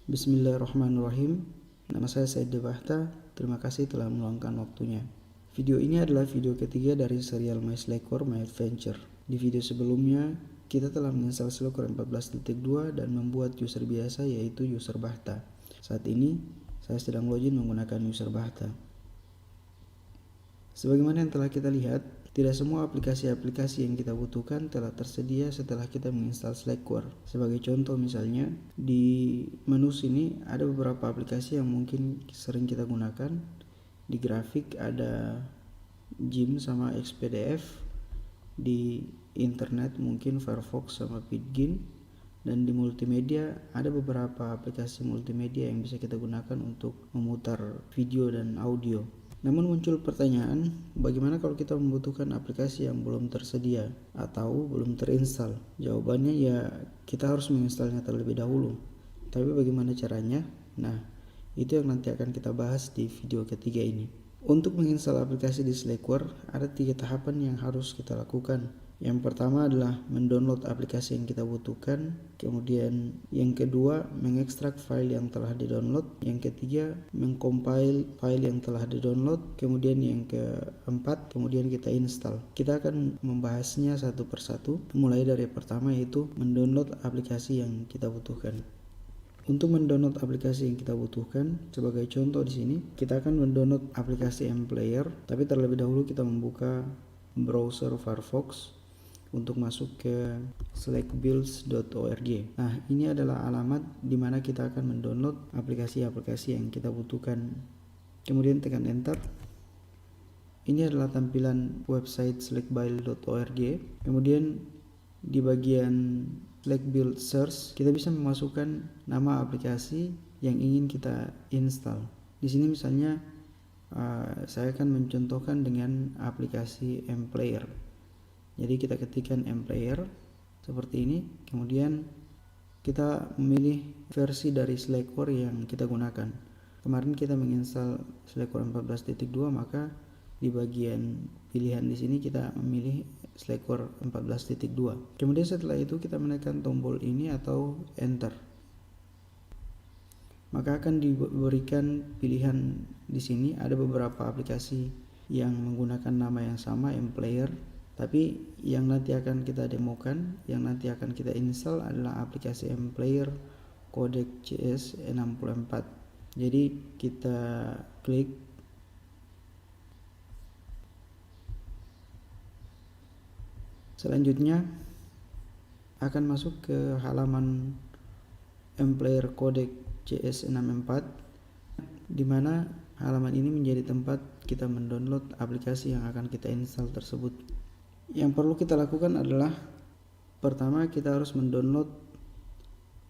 Bismillahirrahmanirrahim. Nama saya Said Debahta. Terima kasih telah meluangkan waktunya. Video ini adalah video ketiga dari serial My Slackware My Adventure. Di video sebelumnya, kita telah menginstal Slackware 14.2 dan membuat user biasa yaitu user Bahta. Saat ini, saya sedang login menggunakan user Bahta. Sebagaimana yang telah kita lihat, tidak semua aplikasi-aplikasi yang kita butuhkan telah tersedia setelah kita menginstal Slackware. Sebagai contoh misalnya, di menu sini ada beberapa aplikasi yang mungkin sering kita gunakan. Di grafik ada GIMP sama XPDF, di internet mungkin Firefox sama Pidgin, dan di multimedia ada beberapa aplikasi multimedia yang bisa kita gunakan untuk memutar video dan audio. Namun muncul pertanyaan, bagaimana kalau kita membutuhkan aplikasi yang belum tersedia atau belum terinstall? Jawabannya ya, kita harus menginstalnya terlebih dahulu. Tapi bagaimana caranya? Nah, itu yang nanti akan kita bahas di video ketiga ini. Untuk menginstal aplikasi di Slackware, ada 3 tahapan yang harus kita lakukan. Yang pertama adalah mendownload aplikasi yang kita butuhkan. Kemudian yang kedua, mengekstrak file yang telah di-download. Yang ketiga, mengcompile file yang telah di-download. Kemudian yang keempat, kemudian kita install. Kita akan membahasnya satu persatu, mulai dari pertama yaitu mendownload aplikasi yang kita butuhkan. Untuk mendownload aplikasi yang kita butuhkan, sebagai contoh di sini, kita akan mendownload aplikasi mPlayer, tapi terlebih dahulu kita membuka browser Firefox untuk masuk ke slackbuilds.org. Nah, ini adalah alamat di mana kita akan mendownload aplikasi-aplikasi yang kita butuhkan. Kemudian tekan enter. Ini adalah tampilan website slackbuilds.org. Kemudian di bagian Slackbuild Search, kita bisa memasukkan nama aplikasi yang ingin kita install. Di sini misalnya saya akan mencontohkan dengan aplikasi mPlayer. Jadi kita ketikkan mPlayer seperti ini, kemudian kita memilih versi dari Slackware yang kita gunakan. Kemarin kita menginstal Slackware 14.2, maka di bagian pilihan di sini kita memilih Slackware 14.2. Kemudian setelah itu kita menekan tombol ini atau enter. Maka akan diberikan pilihan di sini, ada beberapa aplikasi yang menggunakan nama yang sama, mPlayer, tapi yang nanti akan kita demokan, yang nanti akan kita install adalah aplikasi mPlayer Codec CS64. Jadi kita klik, selanjutnya akan masuk ke halaman mPlayer Codec CS64, di mana halaman ini menjadi tempat kita mendownload aplikasi yang akan kita install tersebut. Yang perlu kita lakukan adalah pertama kita harus mendownload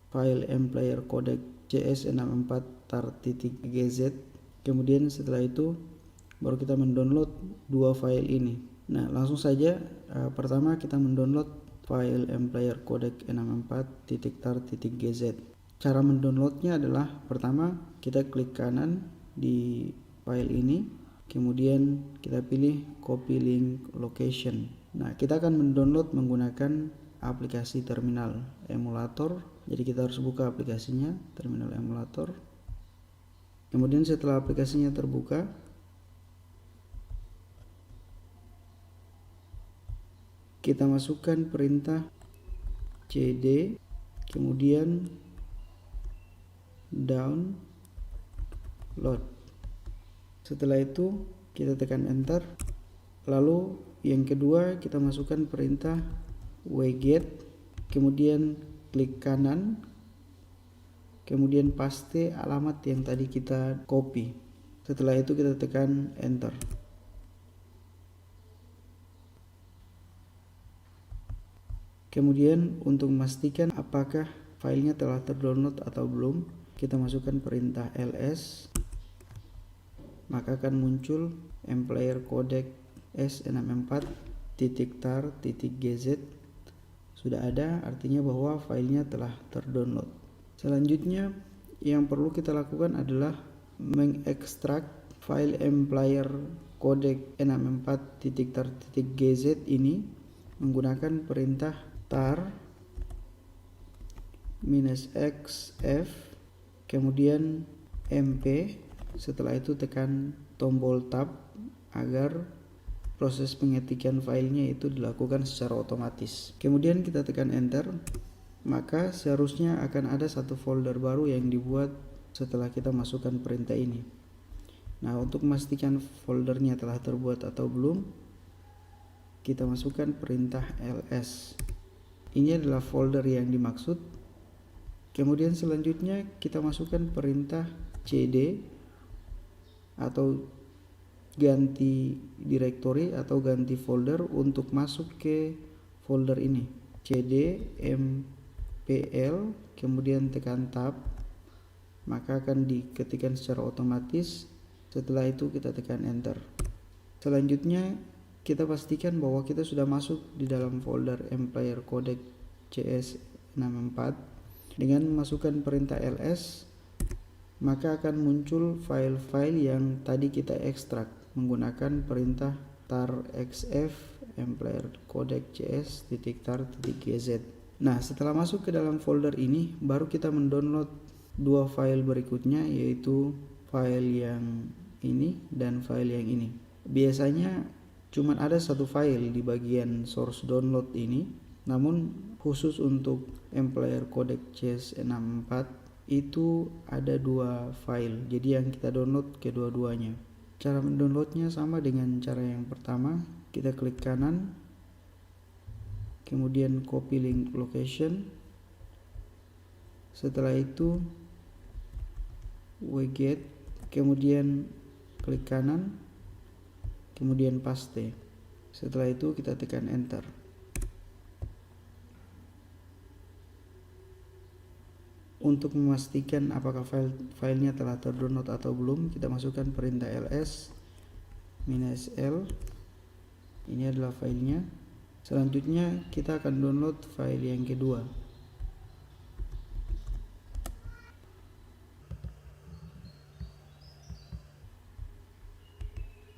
file mPlayer Codec CS64 tar.gz. Kemudian setelah itu baru kita mendownload 2 file ini. Nah, langsung saja pertama kita mendownload file mPlayer Codec 64 tar.gz. Cara mendownloadnya adalah pertama kita klik kanan di file ini, kemudian kita pilih copy link location. Nah, kita akan mendownload menggunakan aplikasi terminal emulator. Jadi kita harus buka aplikasinya, terminal emulator. Kemudian setelah aplikasinya terbuka, kita masukkan perintah cd, kemudian download. Setelah itu kita tekan enter. Lalu yang kedua kita masukkan perintah wget, kemudian klik kanan, kemudian paste alamat yang tadi kita copy. Setelah itu kita tekan enter. Kemudian untuk memastikan apakah filenya telah terdownload atau belum, kita masukkan perintah ls, maka akan muncul mPlayer Codec S64.tar.gz. Sudah ada, artinya bahwa filenya telah terdownload. Selanjutnya yang perlu kita lakukan adalah mengekstrak file mPlayer Codec 64.tar.gz ini menggunakan perintah tar -xf kemudian MP, setelah itu tekan tombol tab agar proses pengetikan filenya itu dilakukan secara otomatis. Kemudian kita tekan enter, maka seharusnya akan ada satu folder baru yang dibuat setelah kita masukkan perintah ini. Nah, untuk memastikan foldernya telah terbuat atau belum, kita masukkan perintah ls. Ini adalah folder yang dimaksud. Kemudian selanjutnya kita masukkan perintah cd atau ganti directory atau ganti folder untuk masuk ke folder ini. cd mpl, kemudian tekan tab, maka akan diketikkan secara otomatis. Setelah itu kita tekan enter. Selanjutnya kita pastikan bahwa kita sudah masuk di dalam folder Employer Codec CS64. Dengan memasukkan perintah ls, maka akan muncul file-file yang tadi kita ekstrak menggunakan perintah tar xf employer codec cs.tar.gz. Nah, setelah masuk ke dalam folder ini, baru kita mendownload dua file berikutnya, yaitu file yang ini dan file yang ini. Biasanya cuma ada satu file di bagian source download ini, namun khusus untuk Employer Codec CS64 itu ada dua file, jadi yang kita download kedua-duanya. Cara mendownloadnya sama dengan cara yang pertama. Kita klik kanan, kemudian copy link location, setelah itu wget, kemudian klik kanan, kemudian paste. Setelah itu kita tekan enter. Untuk memastikan apakah filenya telah terdownload atau belum, kita masukkan perintah ls -l. Ini adalah filenya. Selanjutnya kita akan download file yang kedua.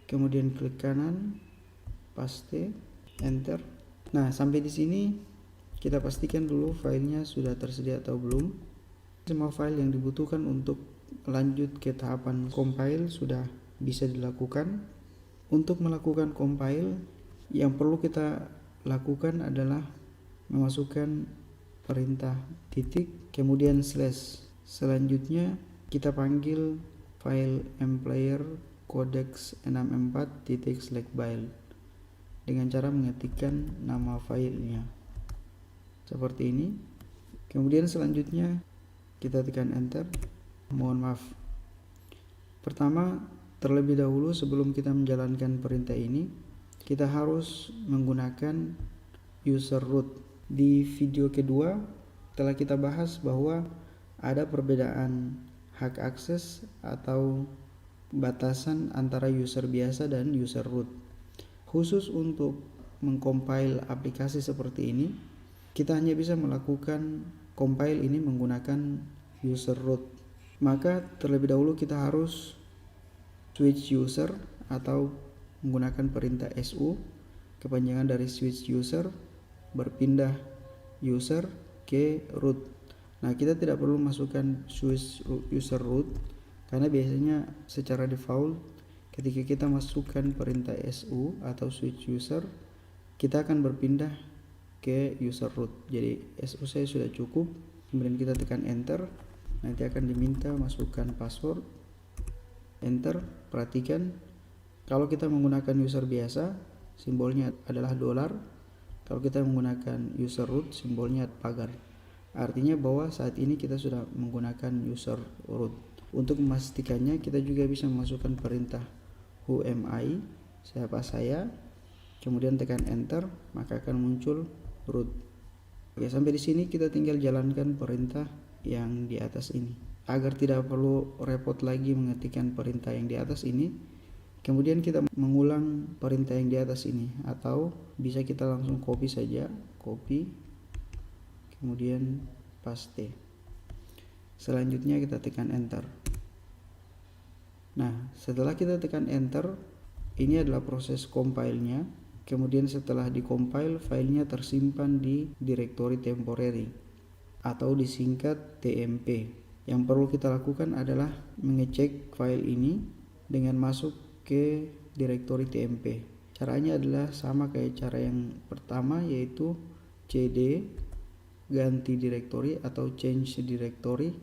Kemudian klik kanan, paste, enter. Nah, sampai di sini kita pastikan dulu filenya sudah tersedia atau belum. Semua file yang dibutuhkan untuk lanjut ke tahapan compile sudah bisa dilakukan. Untuk melakukan compile, yang perlu kita lakukan adalah memasukkan perintah titik kemudian slash. Selanjutnya kita panggil file employer codex 64.slackbile dengan cara mengetikkan nama filenya seperti ini. Kemudian selanjutnya kita tekan enter. Mohon maaf, pertama, terlebih dahulu sebelum kita menjalankan perintah ini, kita harus menggunakan user root. Di video kedua telah kita bahas bahwa ada perbedaan hak akses atau batasan antara user biasa dan user root. Khusus untuk mengcompile aplikasi seperti ini, kita hanya bisa melakukan compile ini menggunakan user root. Maka terlebih dahulu kita harus switch user atau menggunakan perintah su, kepanjangan dari switch user, berpindah user ke root. Nah, kita tidak perlu masukkan switch user root karena biasanya secara default ketika kita masukkan perintah su atau switch user, kita akan berpindah ke user root. Jadi su saya sudah cukup. Kemudian kita tekan enter. Nanti akan diminta masukkan password. Enter. Perhatikan, kalau kita menggunakan user biasa, simbolnya adalah $. Kalau kita menggunakan user root, simbolnya pagar. Artinya bahwa saat ini kita sudah menggunakan user root. Untuk memastikannya, kita juga bisa memasukkan perintah who am I, siapa saya, kemudian tekan enter, maka akan muncul root. Oke, sampai di sini kita tinggal jalankan perintah yang di atas ini. Agar tidak perlu repot lagi mengetikkan perintah yang di atas ini, kemudian kita mengulang perintah yang di atas ini, atau bisa kita langsung copy saja, copy, kemudian paste. Selanjutnya kita tekan enter. Nah, setelah kita tekan enter, ini adalah proses compile-nya. Kemudian setelah dikompil, filenya tersimpan di directory temporary atau disingkat tmp. Yang perlu kita lakukan adalah mengecek file ini dengan masuk ke direktori tmp. Caranya adalah sama kayak cara yang pertama, yaitu cd ganti direktori atau change directory,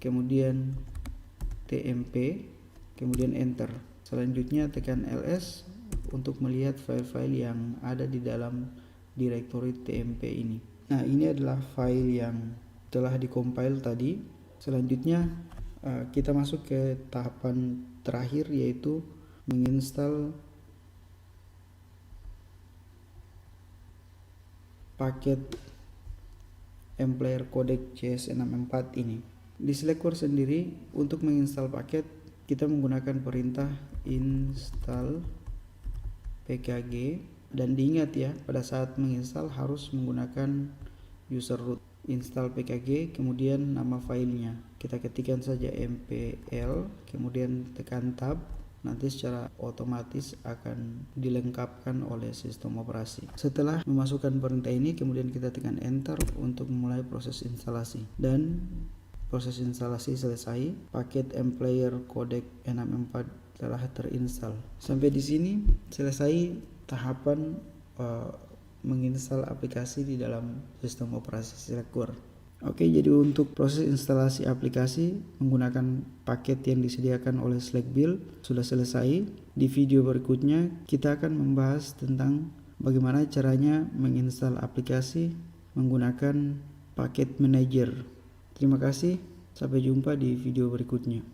kemudian tmp, kemudian enter. Selanjutnya tekan ls untuk melihat file-file yang ada di dalam direktori tmp ini. Nah, ini adalah file yang telah dikompil tadi. Selanjutnya kita masuk ke tahapan terakhir, yaitu menginstal paket Employer Codec CS64 ini. Di Slackware sendiri untuk menginstal paket kita menggunakan perintah install pkg, dan diingat ya, pada saat menginstal harus menggunakan user root. Install pkg, kemudian nama filenya kita ketikkan saja mpl, kemudian tekan tab, nanti secara otomatis akan dilengkapkan oleh sistem operasi. Setelah memasukkan perintah ini, kemudian kita tekan enter untuk memulai proses instalasi, dan proses instalasi selesai. Paket Employer Codec 64 telah terinstall. Sampai di sini selesai tahapan menginstal aplikasi di dalam sistem operasi Slackware. Oke, jadi untuk proses instalasi aplikasi menggunakan paket yang disediakan oleh Slackbuild sudah selesai. Di video berikutnya kita akan membahas tentang bagaimana caranya menginstal aplikasi menggunakan paket manager. Terima kasih, sampai jumpa di video berikutnya.